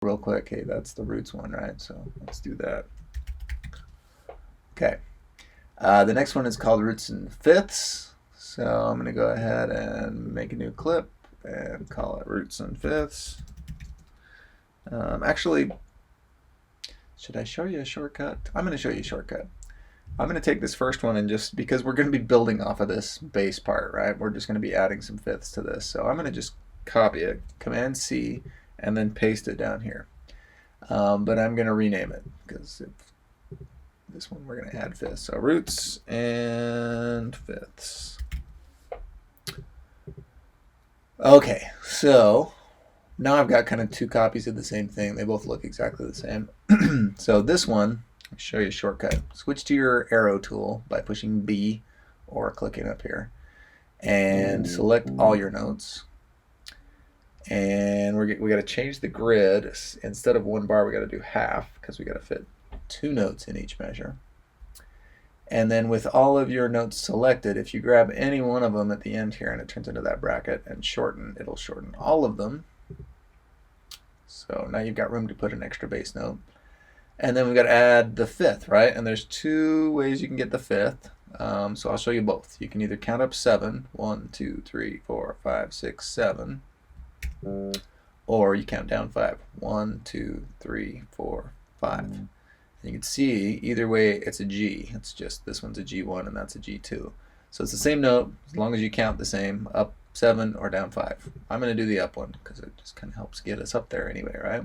real quick. Hey, that's the roots one, right? So let's do that. Okay. The next one is called roots and fifths. So I'm going to go ahead and make a new clip and call it roots and fifths. Actually, should I show you a shortcut? I'm going to show you a shortcut. I'm going to take this first one and just, because we're going to be building off of this base part, right? We're just going to be adding some fifths to this. So I'm going to just copy it, Command C, and then paste it down here. But I'm going to rename it because this one we're going to add fifths. So roots and fifths. Okay, so now I've got kind of two copies of the same thing. They both look exactly the same. So this one, I'll show you a shortcut. Switch to your arrow tool by pushing B or clicking up here. And select all your notes. And we got to change the grid. Instead of one bar, we got to do half because we got to fit 2 notes in each measure. And then with all of your notes selected, if you grab any one of them at the end here and it turns into that bracket and shorten, it'll shorten all of them. So now you've got room to put an extra bass note. And then we've got to add the fifth, right? And there's 2 ways you can get the fifth. So I'll show you both. You can either count up 7, 1, 2, 3, 4, 5, 6, 7. Or you count down 5, 1, 2, 3, 4, 5. And you can see either way it's a G. It's just this one's a G1 and that's a G2. So it's the same note as long as you count the same, up 7 or down 5. I'm going to do the up one because it just kind of helps get us up there anyway, right?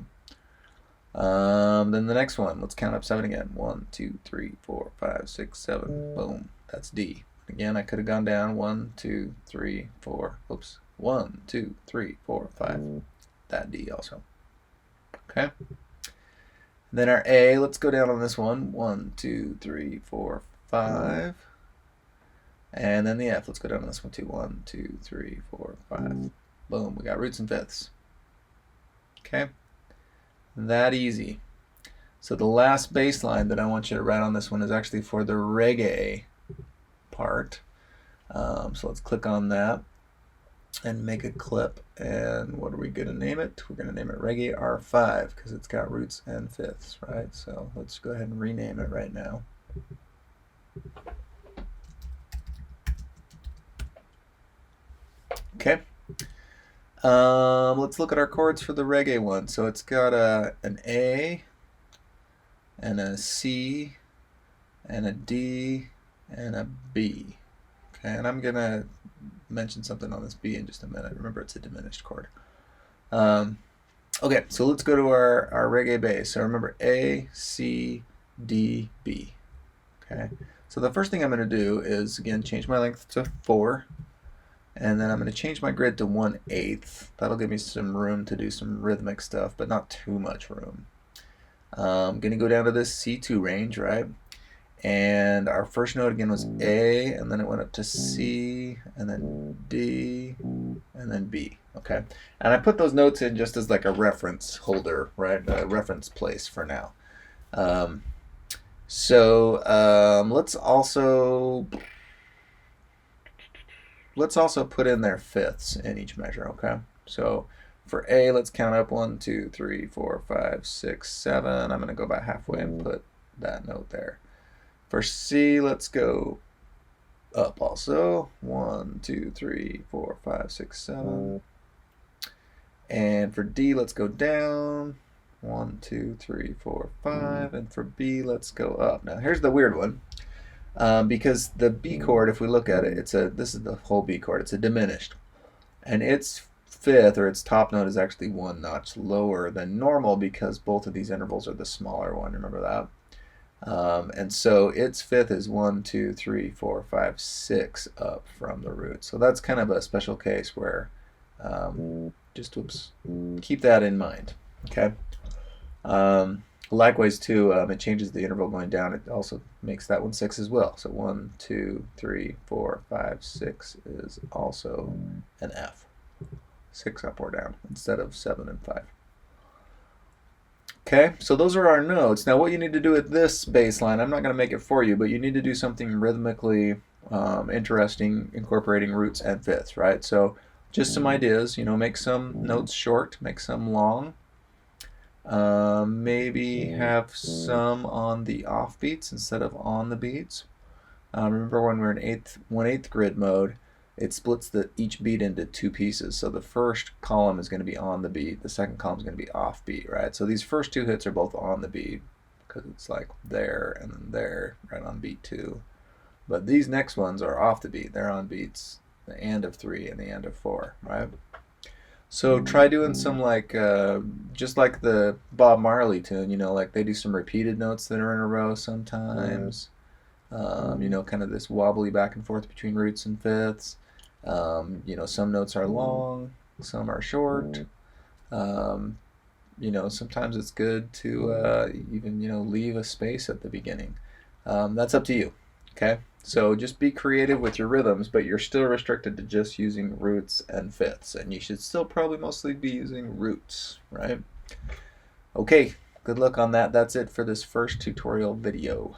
Then the next one, let's count up 7 again. 1, 2, 3, 4, 5, 6, 7. Boom. That's D. Again, I could have gone down 1, 2, 3, 4. Oops. 1, 2, 3, 4, 5. That D also. Okay. Then our A, let's go down on this one. 1, 2, 3, 4, 5. And then the F, let's go down on this one too. 1, 2, 3, 4, 5. Boom, we got roots and fifths. Okay, that easy. So the last bass line that I want you to write on this one is actually for the reggae part. So let's click on that and make a clip. And what are we going to name it? We're going to name it Reggae R5 because it's got roots and fifths, right? So let's go ahead and rename it right now. Okay. Let's look at our chords for the reggae one. So it's got an A and a C and a D and a B. Okay, and I'm going to mention something on this B in just a minute. Remember, it's a diminished chord. Okay, so let's go to our reggae bass. So remember A, C, D, B. Okay, so the first thing I'm going to do is, again, change my length to 4. And then I'm going to change my grid to 1/8. That'll give me some room to do some rhythmic stuff, but not too much room. I'm going to go down to this C2 range, right? And our first note again was A, and then it went up to C, and then D, and then B. Okay, and I put those notes in just as like a reference holder, right? A reference place for now. Let's also put in their fifths in each measure. Okay, so for A, let's count up 1, 2, 3, 4, 5, 6, 7. I'm going to go about halfway and put that note there. For C, let's go up also. 1, 2, 3, 4, 5, 6, 7. And for D, let's go down. 1, 2, 3, 4, 5. And for B, let's go up. Now here's the weird one. Because the B chord, if we look at it, this is the whole B chord. It's a diminished. And its fifth, or its top note, is actually 1 notch lower than normal because both of these intervals are the smaller one. Remember that? And so its fifth is 1, 2, 3, 4, 5, 6 up from the root. So that's kind of a special case where keep that in mind. Okay. Likewise too, it changes the interval going down. It also makes that one 6 as well. So 1, 2, 3, 4, 5, 6 is also an F. 6 up or down instead of 7 and 5. Okay, so those are our notes. Now what you need to do with this bass line, I'm not going to make it for you, but you need to do something rhythmically interesting, incorporating roots and fifths, right? So just some ideas, make some notes short, make some long. Maybe have some on the off beats instead of on the beats. Remember when we're in 1/8 grid mode, it splits each beat into two pieces. So the first column is going to be on the beat, the second column is going to be off beat, right? So these first two hits are both on the beat because it's like there and then there, right on beat 2. But these next ones are off the beat. They're on beats the and of 3 and the and of 4, right? So try doing some like just like the Bob Marley tune, like they do some repeated notes that are in a row sometimes. Kind of this wobbly back and forth between roots and fifths. Some notes are long, some are short. Sometimes it's good to even leave a space at the beginning. That's up to you. Okay, so just be creative with your rhythms, but you're still restricted to just using roots and fifths, and you should still probably mostly be using roots, right? Okay, good luck on that. That's it for this first tutorial video.